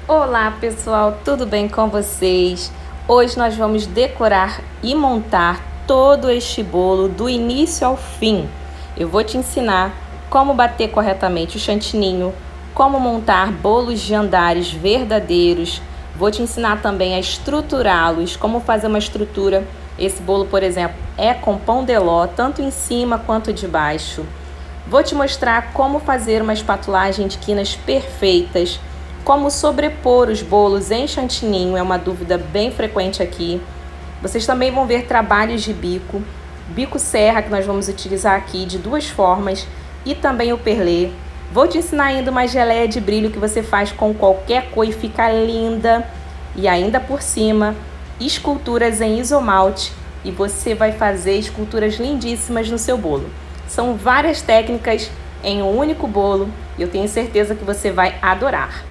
Olá pessoal, tudo bem com vocês? Hoje nós vamos decorar e montar todo este bolo do início ao fim. Eu vou te ensinar como bater corretamente o chantininho, como montar bolos de andares verdadeiros. Vou te ensinar também a estruturá-los, como fazer uma estrutura. Esse bolo, por exemplo, é com pão de ló, tanto em cima quanto de baixo. Vou te mostrar como fazer uma espatulagem de quinas perfeitas. Como sobrepor os bolos em chantininho é uma dúvida bem frequente aqui. Vocês também vão ver trabalhos de bico serra que nós vamos utilizar aqui de duas formas e também o perlê. Vou te ensinar ainda uma geleia de brilho que você faz com qualquer cor e fica linda. E ainda por cima, esculturas em isomalte e você vai fazer esculturas lindíssimas no seu bolo. São várias técnicas em um único bolo e eu tenho certeza que você vai adorar.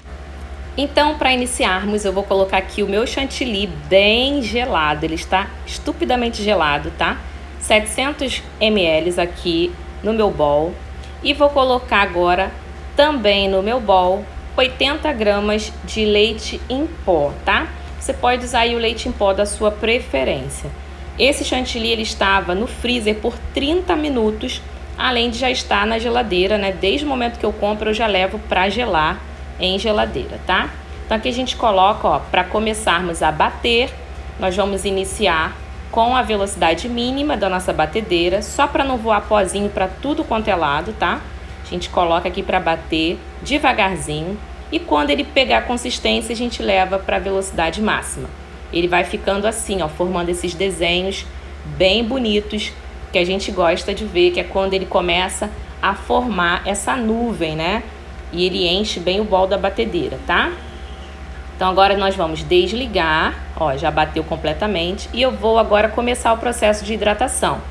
Então, para iniciarmos, eu vou colocar aqui o meu chantilly bem gelado. Ele está estupidamente gelado, tá? 700 ml aqui no meu bowl. E vou colocar agora também no meu bowl 80 gramas de leite em pó, tá? Você pode usar aí o leite em pó da sua preferência. Esse chantilly ele estava no freezer por 30 minutos, além de já estar na geladeira, né? Desde o momento que eu compro, eu já levo para gelar em geladeira, tá? Então aqui a gente coloca, ó, para começarmos a bater, nós vamos iniciar com a velocidade mínima da nossa batedeira, só para não voar pozinho para tudo quanto é lado, tá? A gente coloca aqui para bater devagarzinho e quando ele pegar consistência, a gente leva para a velocidade máxima. Ele vai ficando assim, ó, formando esses desenhos bem bonitos que a gente gosta de ver, que é quando ele começa a formar essa nuvem, né? E ele enche bem o bol da batedeira, tá? Então agora nós vamos desligar, ó, já bateu completamente. E eu vou agora começar o processo de hidratação.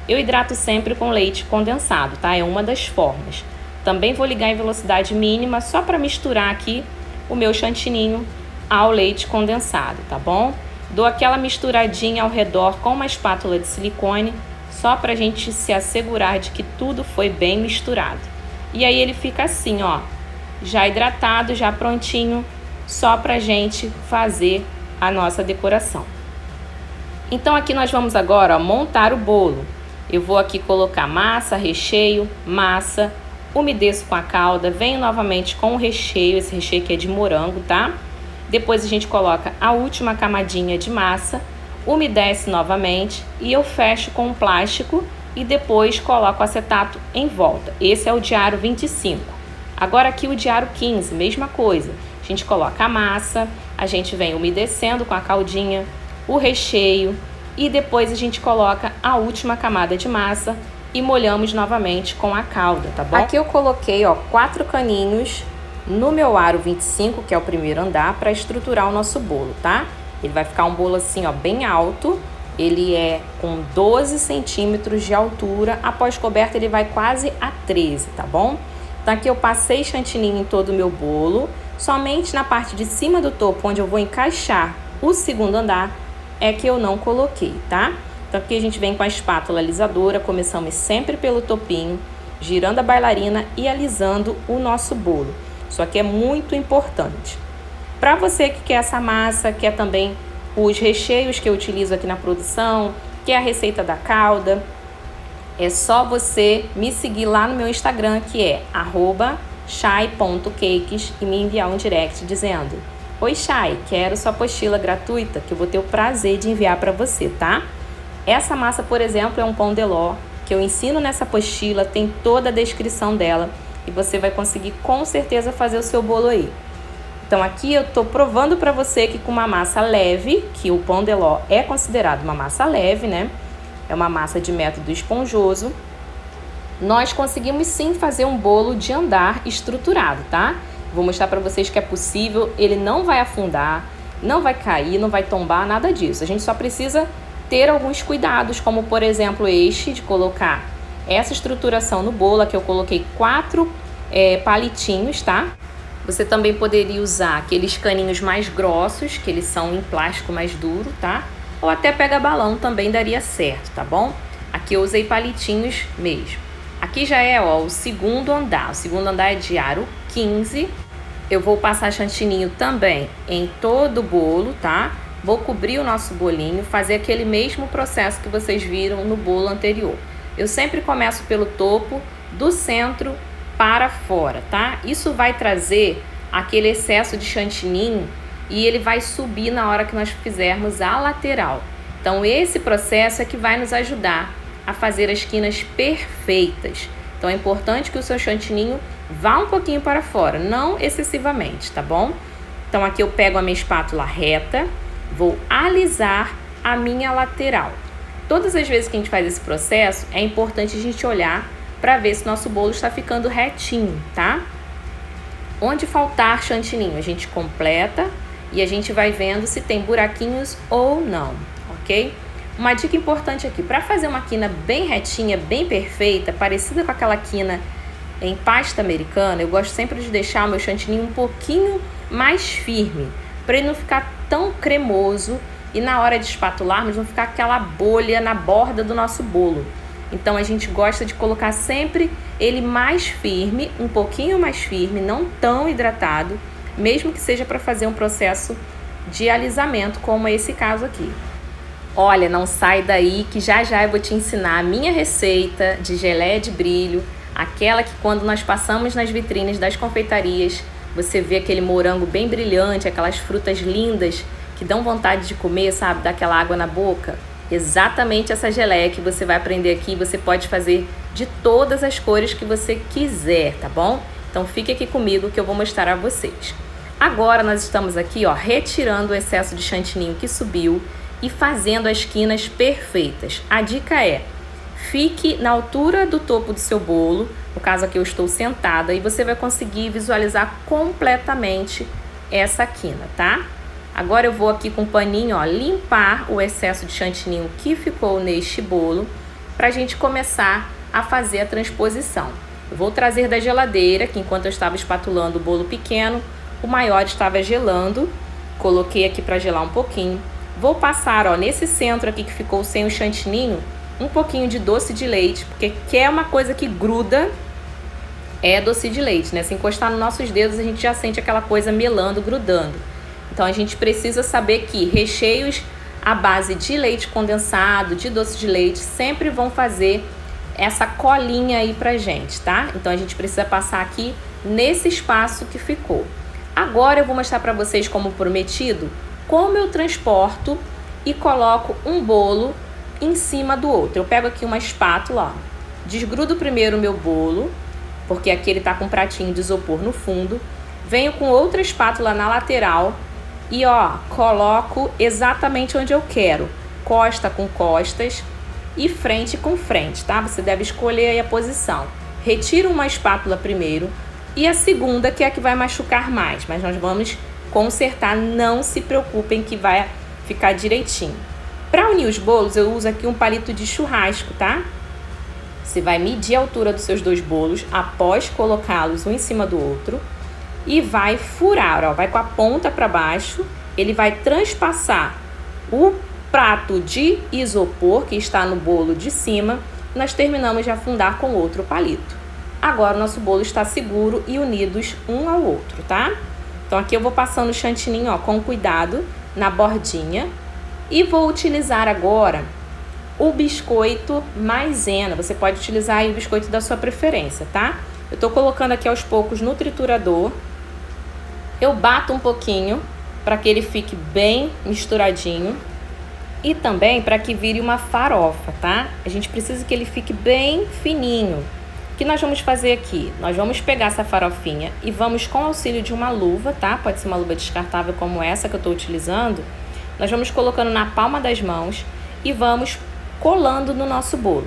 Eu hidrato sempre com leite condensado, tá? É uma das formas. Também vou ligar em velocidade mínima só para misturar aqui o meu chantininho ao leite condensado, tá bom? Dou aquela misturadinha ao redor com uma espátula de silicone, só pra gente se assegurar de que tudo foi bem misturado. E aí ele fica assim, ó, já hidratado, já prontinho, só pra gente fazer a nossa decoração. Então aqui nós vamos agora, ó, montar o bolo. Eu vou aqui colocar massa, recheio, massa, umedeço com a calda, venho novamente com o recheio, esse recheio aqui é de morango, tá? Depois a gente coloca a última camadinha de massa, umedece novamente e eu fecho com um plástico e depois coloco o acetato em volta. Esse é o de aro 25. Agora aqui o de aro 15, mesma coisa. A gente coloca a massa, a gente vem umedecendo com a caldinha, o recheio e depois a gente coloca a última camada de massa e molhamos novamente com a calda, tá bom? Aqui eu coloquei, ó, 4 caninhos no meu aro 25, que é o primeiro andar, para estruturar o nosso bolo, tá? Ele vai ficar um bolo assim, ó, bem alto. Ele é com 12 centímetros de altura. Após coberta, ele vai quase a 13, tá bom? Então aqui eu passei chantininho em todo o meu bolo. Somente na parte de cima do topo, onde eu vou encaixar o segundo andar, é que eu não coloquei, tá? Então aqui a gente vem com a espátula alisadora, começamos sempre pelo topinho, girando a bailarina e alisando o nosso bolo. Isso aqui é muito importante. Para você que quer essa massa, quer também os recheios que eu utilizo aqui na produção, quer a receita da calda, é só você me seguir lá no meu Instagram, que é @chai.cakes e me enviar um direct dizendo: oi Chai, quero sua apostila gratuita, que eu vou ter o prazer de enviar para você, tá? Essa massa, por exemplo, é um pão de ló, que eu ensino nessa apostila, tem toda a descrição dela e você vai conseguir com certeza fazer o seu bolo aí. Então aqui eu tô provando para você que com uma massa leve, que o pão de ló é considerado uma massa leve, né? É uma massa de método esponjoso. Nós conseguimos sim fazer um bolo de andar estruturado, tá? Vou mostrar para vocês que é possível, ele não vai afundar, não vai cair, não vai tombar, nada disso. A gente só precisa ter alguns cuidados, como por exemplo este de colocar essa estruturação no bolo. Aqui eu coloquei 4 palitinhos, tá? Você também poderia usar aqueles caninhos mais grossos, que eles são em plástico mais duro, tá? Ou até pega balão também daria certo, tá bom? Aqui eu usei palitinhos mesmo. Aqui já é, ó, o segundo andar. O segundo andar é de aro 15 Eu vou passar chantininho também em todo o bolo, tá? Vou cobrir o nosso bolinho, fazer aquele mesmo processo que vocês viram no bolo anterior. Eu sempre começo pelo topo, do centro para fora, tá? Isso vai trazer aquele excesso de chantininho e ele vai subir na hora que nós fizermos a lateral. Então esse processo é que vai nos ajudar a fazer as quinas perfeitas. Então é importante que o seu chantininho vá um pouquinho para fora, não excessivamente, tá bom? Então aqui eu pego a minha espátula reta, vou alisar a minha lateral. Todas as vezes que a gente faz esse processo, é importante a gente olhar para ver se nosso bolo está ficando retinho, tá? Onde faltar chantininho, a gente completa e a gente vai vendo se tem buraquinhos ou não, ok? Uma dica importante aqui, para fazer uma quina bem retinha, bem perfeita, parecida com aquela quina em pasta americana, eu gosto sempre de deixar o meu chantininho um pouquinho mais firme, para ele não ficar tão cremoso e na hora de espatularmos não ficar aquela bolha na borda do nosso bolo. Então a gente gosta de colocar sempre ele mais firme, um pouquinho mais firme, não tão hidratado, mesmo que seja para fazer um processo de alisamento, como é esse caso aqui. Olha, não sai daí que já eu vou te ensinar a minha receita de geleia de brilho, aquela que quando nós passamos nas vitrines das confeitarias, você vê aquele morango bem brilhante, aquelas frutas lindas que dão vontade de comer, sabe? Dá aquela água na boca. Exatamente essa geleia que você vai aprender aqui, você pode fazer de todas as cores que você quiser, tá bom? Então fique aqui comigo que eu vou mostrar a vocês. Agora nós estamos aqui, ó, retirando o excesso de chantininho que subiu e fazendo as quinas perfeitas. A dica é, fique na altura do topo do seu bolo, no caso aqui eu estou sentada, e você vai conseguir visualizar completamente essa quina, tá? Agora eu vou aqui com um paninho, ó, limpar o excesso de chantininho que ficou neste bolo, pra gente começar a fazer a transposição. Eu vou trazer da geladeira, que enquanto eu estava espatulando o bolo pequeno, o maior estava gelando, coloquei aqui para gelar um pouquinho. Vou passar, ó, nesse centro aqui que ficou sem o chantininho, um pouquinho de doce de leite, porque quer uma coisa que gruda, é doce de leite, né? Se encostar nos nossos dedos, a gente já sente aquela coisa melando, grudando. Então a gente precisa saber que recheios à base de leite condensado, de doce de leite, sempre vão fazer essa colinha aí pra gente, tá? Então a gente precisa passar aqui nesse espaço que ficou. Agora eu vou mostrar pra vocês, como prometido, como eu transporto e coloco um bolo em cima do outro. Eu pego aqui uma espátula, ó, desgrudo primeiro o meu bolo, porque aqui ele tá com um pratinho de isopor no fundo, venho com outra espátula na lateral e, ó, coloco exatamente onde eu quero, costa com costas e frente com frente, tá? Você deve escolher aí a posição. Retiro uma espátula primeiro e a segunda, que é a que vai machucar mais, mas nós vamos consertar, não se preocupem que vai ficar direitinho. Para unir os bolos, eu uso aqui um palito de churrasco, tá? Você vai medir a altura dos seus dois bolos após colocá-los um em cima do outro e vai furar, ó, vai com a ponta para baixo, ele vai transpassar o prato de isopor que está no bolo de cima, nós terminamos de afundar com outro palito. Agora o nosso bolo está seguro e unidos um ao outro, tá? Então aqui eu vou passando o chantininho, ó, com cuidado na bordinha e vou utilizar agora o biscoito maisena. Você pode utilizar aí o biscoito da sua preferência, tá? Eu tô colocando aqui aos poucos no triturador. Eu bato um pouquinho para que ele fique bem misturadinho e também para que vire uma farofa, tá? A gente precisa que ele fique bem fininho. O que nós vamos fazer aqui? Nós vamos pegar essa farofinha e vamos, com o auxílio de uma luva, tá? Pode ser uma luva descartável como essa que eu tô utilizando. Nós vamos colocando na palma das mãos e vamos colando no nosso bolo.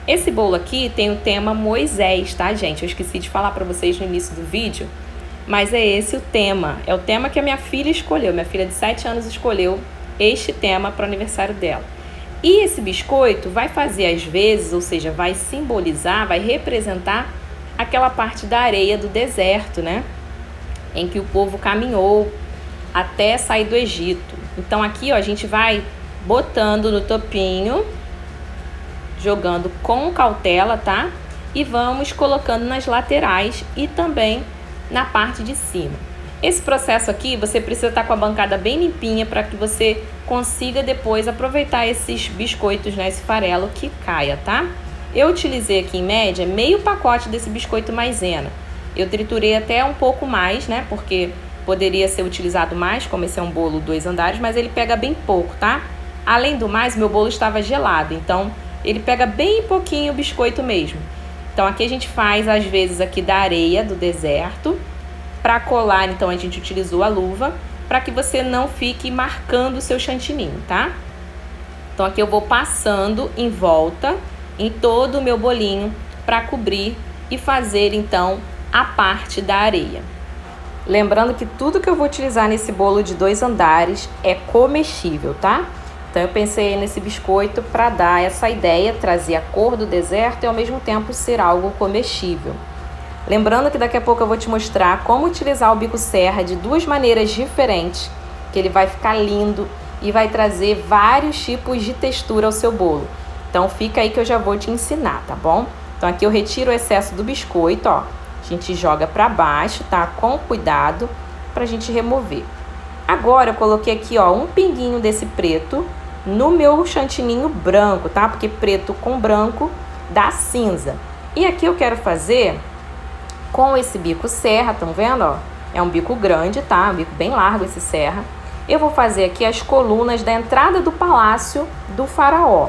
Esse bolo aqui tem o tema Moisés, tá, gente? Eu esqueci de falar para vocês no início do vídeo, mas é esse o tema. É o tema que a minha filha escolheu. Minha filha de 7 anos escolheu este tema para o aniversário dela. E esse biscoito vai fazer às vezes, ou seja, vai simbolizar, vai representar aquela parte da areia do deserto, né? Em que o povo caminhou até sair do Egito. Então aqui, ó, a gente vai botando no topinho, jogando com cautela, tá? E vamos colocando nas laterais e também na parte de cima. Esse processo aqui, você precisa estar com a bancada bem limpinha para que você consiga depois aproveitar esses biscoitos, né, esse farelo que caia, tá? Eu utilizei aqui em média meio pacote desse biscoito maisena. Eu triturei até um pouco mais, né, porque poderia ser utilizado mais, como esse é um bolo 2 andares, mas ele pega bem pouco, tá? Além do mais, meu bolo estava gelado, então ele pega bem pouquinho o biscoito mesmo. Então aqui a gente faz às vezes aqui da areia do deserto. Para colar, então, a gente utilizou a luva para que você não fique marcando o seu chantininho, tá? Então, aqui eu vou passando em volta em todo o meu bolinho para cobrir e fazer, então, a parte da areia. Lembrando que tudo que eu vou utilizar nesse bolo de 2 andares é comestível, tá? Então, eu pensei nesse biscoito para dar essa ideia, trazer a cor do deserto e, ao mesmo tempo, ser algo comestível. Lembrando que daqui a pouco eu vou te mostrar como utilizar o bico serra de 2 maneiras diferentes, que ele vai ficar lindo e vai trazer vários tipos de textura ao seu bolo. Então fica aí que eu já vou te ensinar, tá bom? Então aqui eu retiro o excesso do biscoito, ó. A gente joga para baixo, tá? Com cuidado pra gente remover. Agora eu coloquei aqui, ó, um pinguinho desse preto no meu chantininho branco, tá? Porque preto com branco dá cinza. E aqui eu quero fazer com esse bico serra, estão vendo, ó? É um bico grande, tá? Um bico bem largo esse serra. Eu vou fazer aqui as colunas da entrada do palácio do faraó.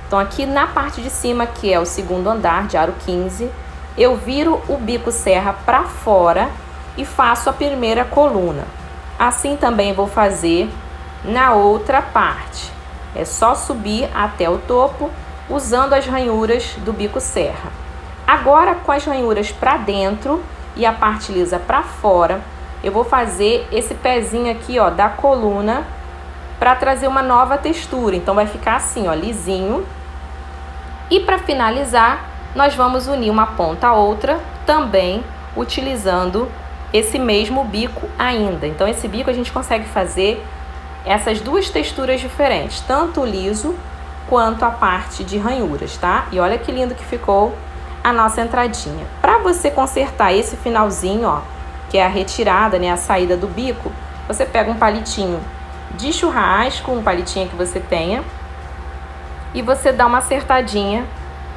Então aqui na parte de cima, que é o 2º andar de aro 15, eu viro o bico serra para fora e faço a primeira coluna. Assim também vou fazer na outra parte. É só subir até o topo usando as ranhuras do bico serra. Agora, com as ranhuras para dentro e a parte lisa para fora, eu vou fazer esse pezinho aqui, ó, da coluna para trazer uma nova textura. Então, vai ficar assim, ó, lisinho. E para finalizar, nós vamos unir uma ponta a outra, também utilizando esse mesmo bico ainda. Então, esse bico a gente consegue fazer essas 2 texturas diferentes, tanto o liso quanto a parte de ranhuras, tá? E olha que lindo que ficou a nossa entradinha. Para você consertar esse finalzinho, ó, que é a retirada, né, a saída do bico, você pega um palitinho de churrasco, um palitinho que você tenha, e você dá uma acertadinha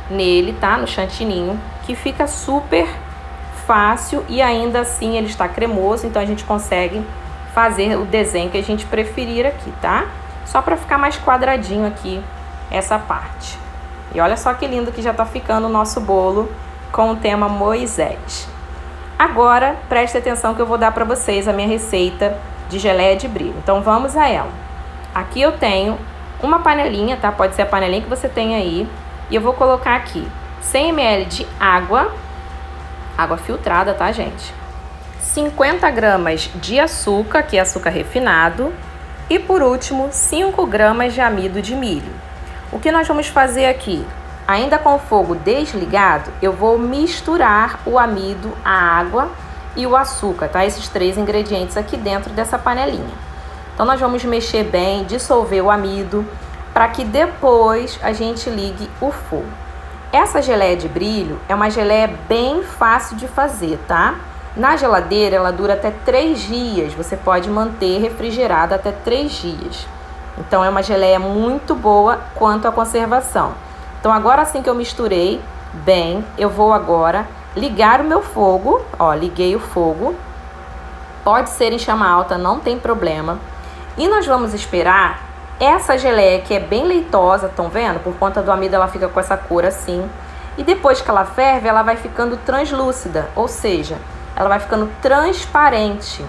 nele, tá? No chantininho, que fica super fácil e ainda assim ele está cremoso, então a gente consegue fazer o desenho que a gente preferir aqui, tá? Só para ficar mais quadradinho aqui essa parte. E olha só que lindo que já tá ficando o nosso bolo com o tema Moisés. Agora, preste atenção que eu vou dar para vocês a minha receita de geleia de brilho. Então, vamos a ela. Aqui eu tenho uma panelinha, tá? Pode ser a panelinha que você tem aí. E eu vou colocar aqui 100 ml de água filtrada, tá, gente? 50 gramas de açúcar, que é açúcar refinado. E, por último, 5 gramas de amido de milho. O que nós vamos fazer aqui? Ainda com o fogo desligado, eu vou misturar o amido, a água e o açúcar, tá? Esses 3 ingredientes aqui dentro dessa panelinha. Então, nós vamos mexer bem, dissolver o amido, para que depois a gente ligue o fogo. Essa geleia de brilho é uma geleia bem fácil de fazer, tá? Na geladeira, ela dura até 3 dias. Você pode manter refrigerada até 3 dias. Então, é uma geleia muito boa quanto à conservação. Então, agora assim que eu misturei bem, eu vou agora ligar o meu fogo. Ó, liguei o fogo. Pode ser em chama alta, não tem problema. E nós vamos esperar essa geleia que é bem leitosa, estão vendo? Por conta do amido, ela fica com essa cor assim. E depois que ela ferve, ela vai ficando translúcida, ou seja, ela vai ficando transparente.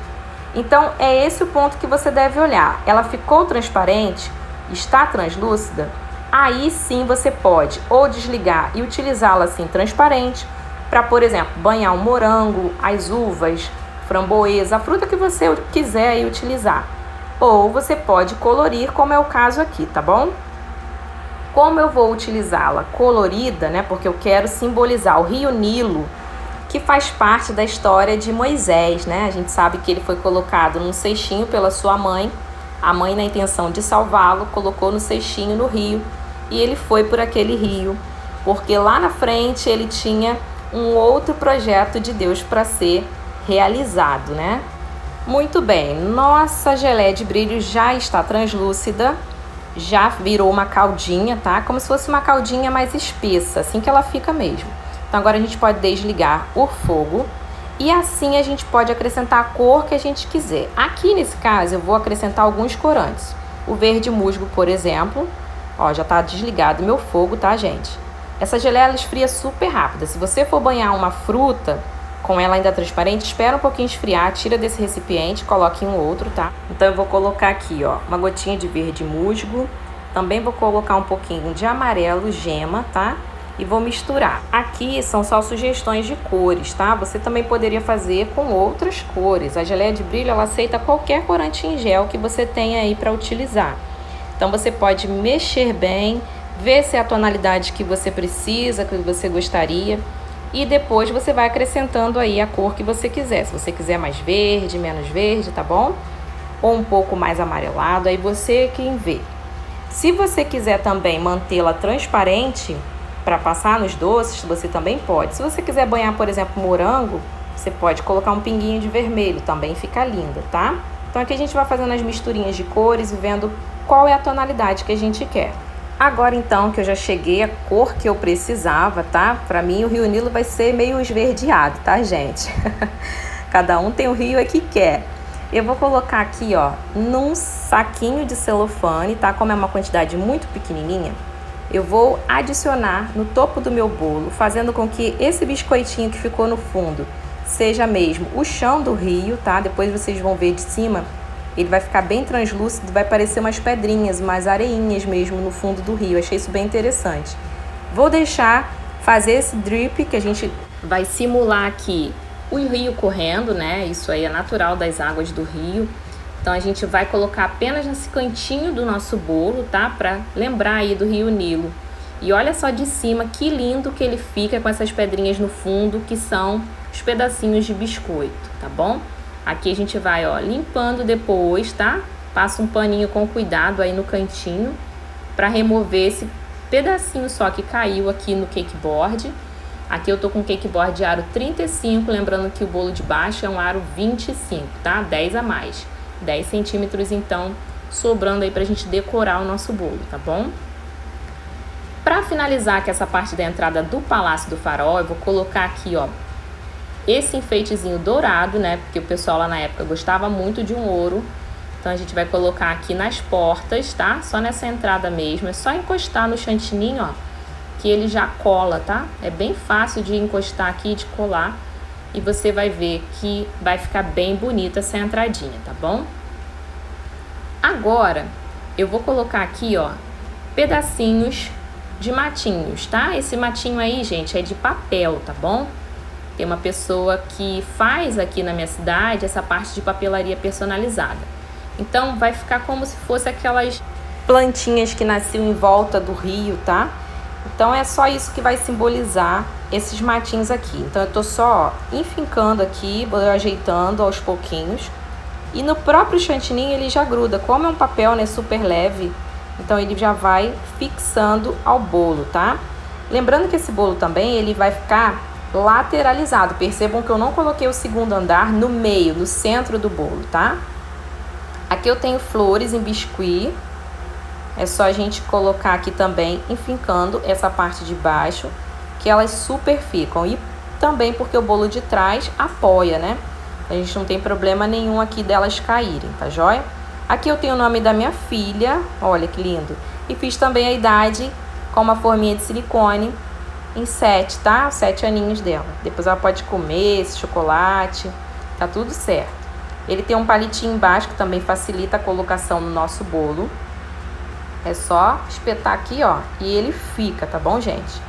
Então, é esse o ponto que você deve olhar. Ela ficou transparente, está translúcida, aí sim você pode ou desligar e utilizá-la assim transparente para, por exemplo, banhar um morango, as uvas, framboesa, a fruta que você quiser aí utilizar. Ou você pode colorir, como é o caso aqui, tá bom? Como eu vou utilizá-la colorida, né? Porque eu quero simbolizar o rio Nilo, que faz parte da história de Moisés, né? A gente sabe que ele foi colocado num cestinho pela sua mãe. A mãe, na intenção de salvá-lo, colocou no cestinho no rio e ele foi por aquele rio, porque lá na frente ele tinha um outro projeto de Deus para ser realizado, né? Muito bem, nossa geleia de brilho já está translúcida, já virou uma caldinha, tá? Como se fosse uma caldinha mais espessa, assim que ela fica mesmo. Então agora a gente pode desligar o fogo e assim a gente pode acrescentar a cor que a gente quiser. Aqui nesse caso eu vou acrescentar alguns corantes. O verde musgo, por exemplo, ó, já tá desligado o meu fogo, tá, gente? Essa geleia ela esfria super rápida. Se você for banhar uma fruta com ela ainda transparente, espera um pouquinho esfriar, tira desse recipiente, coloque em um outro, tá? Então eu vou colocar aqui, ó, uma gotinha de verde musgo, também vou colocar um pouquinho de amarelo gema, tá? E vou misturar. Aqui são só sugestões de cores, tá? Você também poderia fazer com outras cores. A geleia de brilho, ela aceita qualquer corante em gel que você tenha aí para utilizar. Então você pode mexer bem, ver se é a tonalidade que você precisa, que você gostaria. E depois você vai acrescentando aí a cor que você quiser. Se você quiser mais verde, menos verde, tá bom? Ou um pouco mais amarelado, aí você é quem vê. Se você quiser também mantê-la transparente para passar nos doces, você também pode. Se você quiser banhar, por exemplo, morango, você pode colocar um pinguinho de vermelho, também fica linda, tá? Então aqui a gente vai fazendo as misturinhas de cores e vendo qual é a tonalidade que a gente quer. Agora então que eu já cheguei à cor que eu precisava, tá? Pra mim o Rio Nilo vai ser meio esverdeado, tá, gente? Cada um tem o rio que quer. Eu vou colocar aqui, ó, num saquinho de celofane, tá? Como é uma quantidade muito pequenininha, eu vou adicionar no topo do meu bolo, fazendo com que esse biscoitinho que ficou no fundo seja mesmo o chão do rio, tá? Depois vocês vão ver de cima. Ele vai ficar bem translúcido, vai parecer umas pedrinhas, umas areinhas mesmo no fundo do rio. Achei isso bem interessante. Vou deixar fazer esse drip, que a gente vai simular aqui o rio correndo, né? Isso aí é natural das águas do rio. Então a gente vai colocar apenas nesse cantinho do nosso bolo, tá? Pra lembrar aí do Rio Nilo. E olha só de cima que lindo que ele fica com essas pedrinhas no fundo, que são os pedacinhos de biscoito, tá bom? Aqui a gente vai, ó, limpando depois, tá? Passa um paninho com cuidado aí no cantinho para remover esse pedacinho só que caiu aqui no cake board. Aqui eu tô com cake board de aro 35, lembrando que o bolo de baixo é um aro 25, tá? 10 a mais. 10 centímetros, então, sobrando aí pra gente decorar o nosso bolo, tá bom? Para finalizar aqui essa parte da entrada do Palácio do Farol, eu vou colocar aqui, ó, esse enfeitezinho dourado, né? Porque o pessoal lá na época gostava muito de um ouro. Então a gente vai colocar aqui nas portas, tá? Só nessa entrada mesmo. É só encostar no chantininho, ó, que ele já cola, tá? É bem fácil de encostar aqui e de colar. E você vai ver que vai ficar bem bonita essa entradinha, tá bom? Agora, eu vou colocar aqui, ó, pedacinhos de matinhos, tá? Esse matinho aí, gente, é de papel, tá bom? Tem uma pessoa que faz aqui na minha cidade essa parte de papelaria personalizada. Então, vai ficar como se fosse aquelas plantinhas que nasciam em volta do rio, tá? Então, é só isso que vai simbolizar esses matinhos aqui. Então, eu tô só enfincando aqui, vou ajeitando aos pouquinhos. E no próprio chantininho ele já gruda. Como é um papel, né, super leve, então ele já vai fixando ao bolo, tá? Lembrando que esse bolo também, ele vai ficar lateralizado. Percebam que eu não coloquei o segundo andar no meio, no centro do bolo, tá? Aqui eu tenho flores em biscuit. É só a gente colocar aqui também, enfincando essa parte de baixo, que elas super ficam. E também porque o bolo de trás apoia, né? A gente não tem problema nenhum aqui delas caírem, tá joia? Aqui eu tenho o nome da minha filha, olha que lindo. E fiz também a idade com uma forminha de silicone em 7, tá? 7 aninhos dela. Depois ela pode comer esse chocolate, tá tudo certo. Ele tem um palitinho embaixo que também facilita a colocação no nosso bolo. É só espetar aqui, ó, e ele fica, tá bom, gente?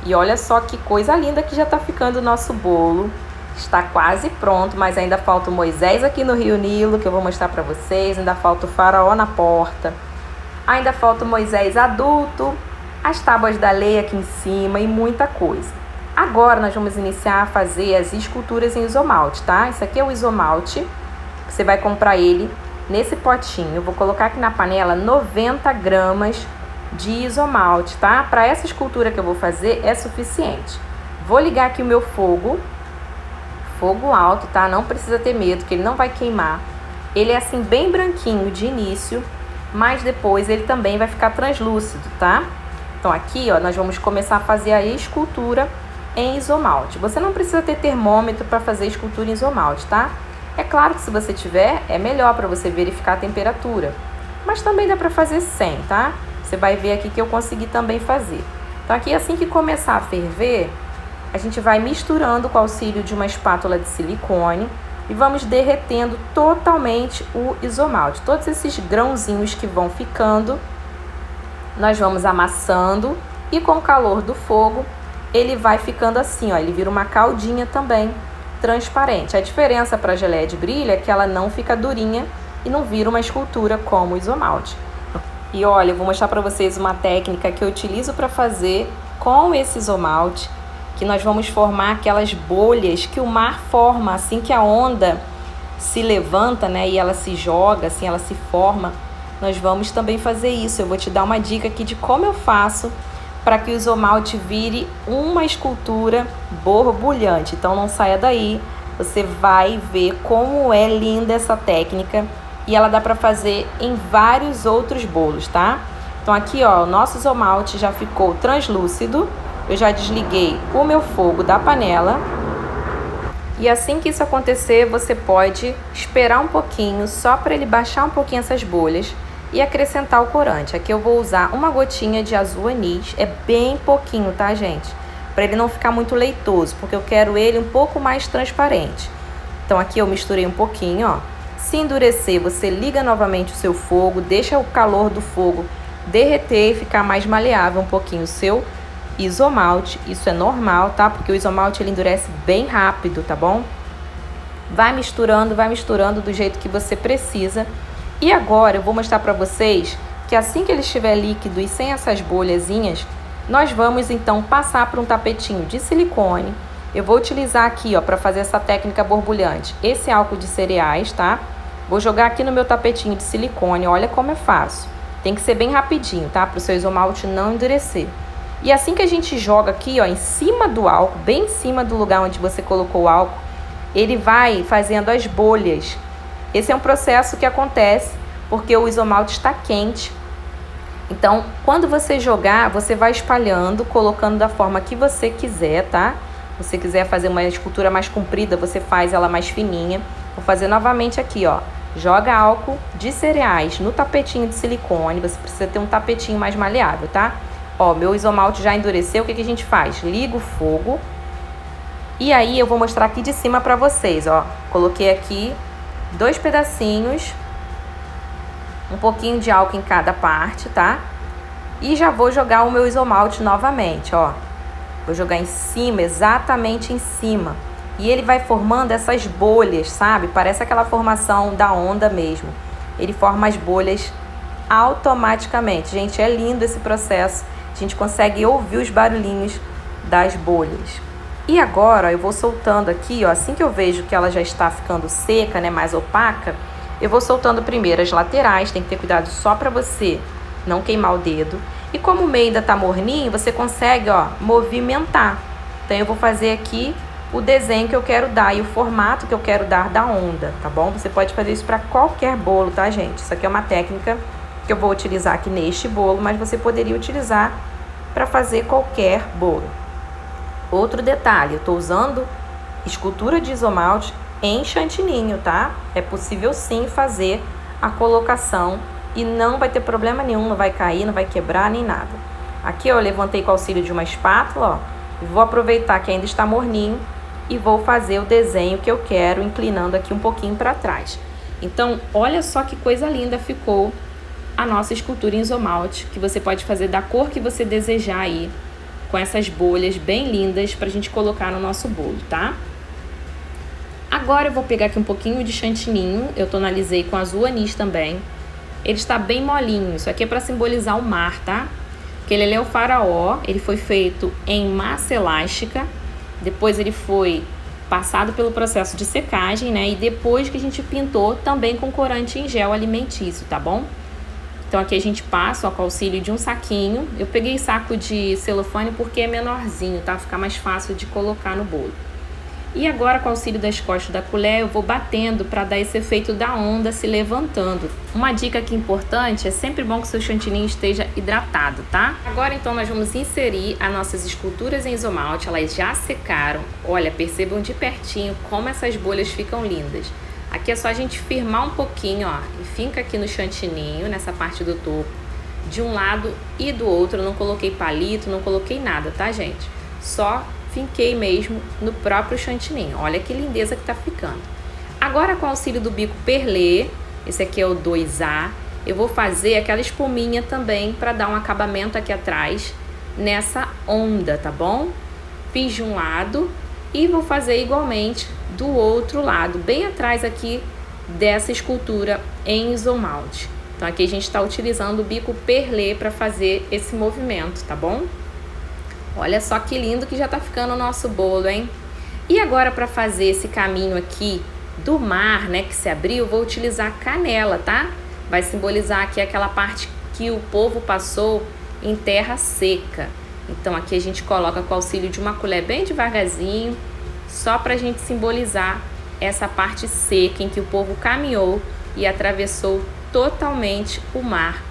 E olha só que coisa linda que já tá ficando o nosso bolo. Está quase pronto, mas ainda falta o Moisés aqui no Rio Nilo, que eu vou mostrar pra vocês. Ainda falta o faraó na porta. Ainda falta o Moisés adulto, as tábuas da lei aqui em cima e muita coisa. Agora nós vamos iniciar a fazer as esculturas em isomalte, tá? Isso aqui é o isomalte. Você vai comprar ele nesse potinho. Eu vou colocar aqui na panela 90 gramas de isomalte, tá? Para essa escultura que eu vou fazer é suficiente. Vou ligar aqui o meu fogo. fogo alto, tá? Não precisa ter medo, que ele não vai queimar. Ele é assim bem branquinho de início, mas depois ele também vai ficar translúcido, tá? Então aqui, ó, nós vamos começar a fazer a escultura em isomalte. Você não precisa ter termômetro para fazer escultura em isomalte, tá? É claro que se você tiver, é melhor para você verificar a temperatura. Mas também dá para fazer sem, tá? Você vai ver aqui que eu consegui também fazer. Então aqui, assim que começar a ferver, a gente vai misturando com o auxílio de uma espátula de silicone e vamos derretendo totalmente o isomalte. Todos esses grãozinhos que vão ficando, nós vamos amassando e com o calor do fogo, ele vai ficando assim, ó, ele vira uma caldinha também, transparente. A diferença para a geleia de brilho é que ela não fica durinha e não vira uma escultura como o isomalte. E olha, eu vou mostrar para vocês uma técnica que eu utilizo para fazer com esse isomalte, que nós vamos formar aquelas bolhas que o mar forma assim que a onda se levanta, né, e ela se joga, assim, ela se forma. Nós vamos também fazer isso. Eu vou te dar uma dica aqui de como eu faço para que o isomalte vire uma escultura borbulhante. Então não saia daí, você vai ver como é linda essa técnica e ela dá para fazer em vários outros bolos, tá? Então aqui, ó, o nosso isomalte já ficou translúcido. Eu já desliguei o meu fogo da panela. E assim que isso acontecer, você pode esperar um pouquinho, só para ele baixar um pouquinho essas bolhas e acrescentar o corante. Aqui eu vou usar uma gotinha de azul anis, é bem pouquinho, tá, gente? Para ele não ficar muito leitoso, porque eu quero ele um pouco mais transparente. Então aqui eu misturei um pouquinho, ó. Se endurecer, você liga novamente o seu fogo, deixa o calor do fogo derreter e ficar mais maleável um pouquinho o seu isomalte. Isso é normal, tá? Porque o isomalte ele endurece bem rápido, tá bom? Vai misturando do jeito que você precisa. E agora eu vou mostrar para vocês que assim que ele estiver líquido e sem essas bolhazinhas, nós vamos então passar por um tapetinho de silicone. Eu vou utilizar aqui, ó, para fazer essa técnica borbulhante, esse álcool de cereais, tá? Vou jogar aqui no meu tapetinho de silicone, olha como é fácil. Tem que ser bem rapidinho, tá? Para o seu isomalte não endurecer. E assim que a gente joga aqui, ó, em cima do álcool, bem em cima do lugar onde você colocou o álcool, ele vai fazendo as bolhas. Esse é um processo que acontece porque o isomalte está quente. Então, quando você jogar, você vai espalhando, colocando da forma que você quiser, tá? Se você quiser fazer uma escultura mais comprida, você faz ela mais fininha. Vou fazer novamente aqui, ó. Joga álcool de cereais no tapetinho de silicone. Você precisa ter um tapetinho mais maleável, tá? Ó, meu isomalte já endureceu, o que a gente faz? Liga o fogo. E aí eu vou mostrar aqui de cima pra vocês, ó. Coloquei aqui 2 pedacinhos, um pouquinho de álcool em cada parte, tá? E já vou jogar o meu isomalte novamente, ó. Vou jogar em cima, exatamente em cima. E ele vai formando essas bolhas, sabe? Parece aquela formação da onda mesmo. Ele forma as bolhas automaticamente. Gente, é lindo esse processo. A gente consegue ouvir os barulhinhos das bolhas. E agora, ó, eu vou soltando aqui, ó, assim que eu vejo que ela já está ficando seca, né, mais opaca, eu vou soltando primeiro as laterais, tem que ter cuidado só para você não queimar o dedo. E como o meio ainda tá morninho, você consegue, ó, movimentar. Então eu vou fazer aqui o desenho que eu quero dar e o formato que eu quero dar da onda, tá bom? Você pode fazer isso para qualquer bolo, tá, gente? Isso aqui é uma técnica que eu vou utilizar aqui neste bolo, mas você poderia utilizar para fazer qualquer bolo. Outro detalhe, eu tô usando escultura de isomalte em chantininho, tá? É possível sim fazer a colocação e não vai ter problema nenhum, não vai cair, não vai quebrar nem nada. Aqui eu levantei com o auxílio de uma espátula, ó, vou aproveitar que ainda está morninho e vou fazer o desenho que eu quero, inclinando aqui um pouquinho para trás. Então, olha só que coisa linda ficou a nossa escultura em isomalte, que você pode fazer da cor que você desejar aí, com essas bolhas bem lindas pra gente colocar no nosso bolo, tá? Agora eu vou pegar aqui um pouquinho de chantininho, eu tonalizei com azul anis também. Ele está bem molinho, isso aqui é para simbolizar o mar, tá? Porque ele é o faraó, ele foi feito em massa elástica, depois ele foi passado pelo processo de secagem, né? E depois que a gente pintou também com corante em gel alimentício, tá bom? Então aqui a gente passa, ó, com o auxílio de um saquinho. Eu peguei saco de celofane porque é menorzinho, tá? Fica mais fácil de colocar no bolo. E agora, com o auxílio das costas da colher, eu vou batendo para dar esse efeito da onda se levantando. Uma dica aqui importante, é sempre bom que o seu chantininho esteja hidratado, tá? Agora, então, nós vamos inserir as nossas esculturas em isomalte. Elas já secaram. Olha, percebam de pertinho como essas bolhas ficam lindas. Aqui é só a gente firmar um pouquinho, ó, e finca aqui no chantininho, nessa parte do topo, de um lado e do outro. Eu não coloquei palito, não coloquei nada, tá, gente? Só finquei mesmo no próprio chantininho. Olha que lindeza que tá ficando. Agora, com o auxílio do bico perlê, esse aqui é o 2A, eu vou fazer aquela espuminha também para dar um acabamento aqui atrás nessa onda, tá bom? Fiz de um lado e vou fazer igualmente do outro lado, bem atrás aqui dessa escultura em isomalte. Então aqui a gente está utilizando o bico perlê para fazer esse movimento, tá bom? Olha só que lindo que já tá ficando o nosso bolo, hein? E agora, para fazer esse caminho aqui do mar, né, que se abriu, vou utilizar canela, tá? Vai simbolizar aqui aquela parte que o povo passou em terra seca. Então aqui a gente coloca com o auxílio de uma colher bem devagarzinho, só pra gente simbolizar essa parte seca em que o povo caminhou e atravessou totalmente o mar.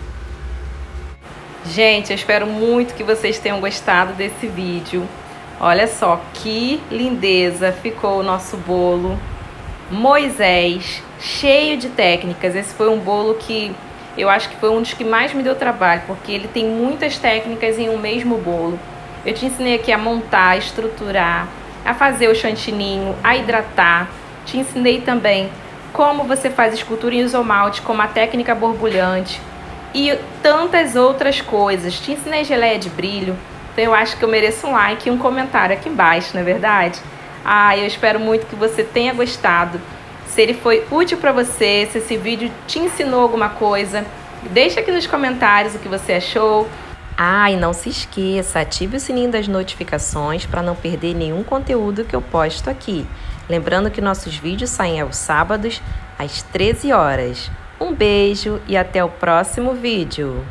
Gente, eu espero muito que vocês tenham gostado desse vídeo. Olha só que lindeza ficou o nosso bolo Moisés, cheio de técnicas. Esse foi um bolo que eu acho que foi um dos que mais me deu trabalho, porque ele tem muitas técnicas em um mesmo bolo. Eu te ensinei aqui a montar, a estruturar, a fazer o chantininho, a hidratar. Te ensinei também como você faz escultura em isomalte, como a técnica borbulhante e tantas outras coisas. Te ensinei geleia de brilho. Então eu acho que eu mereço um like e um comentário aqui embaixo, não é verdade? Eu espero muito que você tenha gostado. Se ele foi útil para você, se esse vídeo te ensinou alguma coisa, deixa aqui nos comentários o que você achou. E não se esqueça, ative o sininho das notificações para não perder nenhum conteúdo que eu posto aqui. Lembrando que nossos vídeos saem aos sábados às 13 horas. Um beijo e até o próximo vídeo!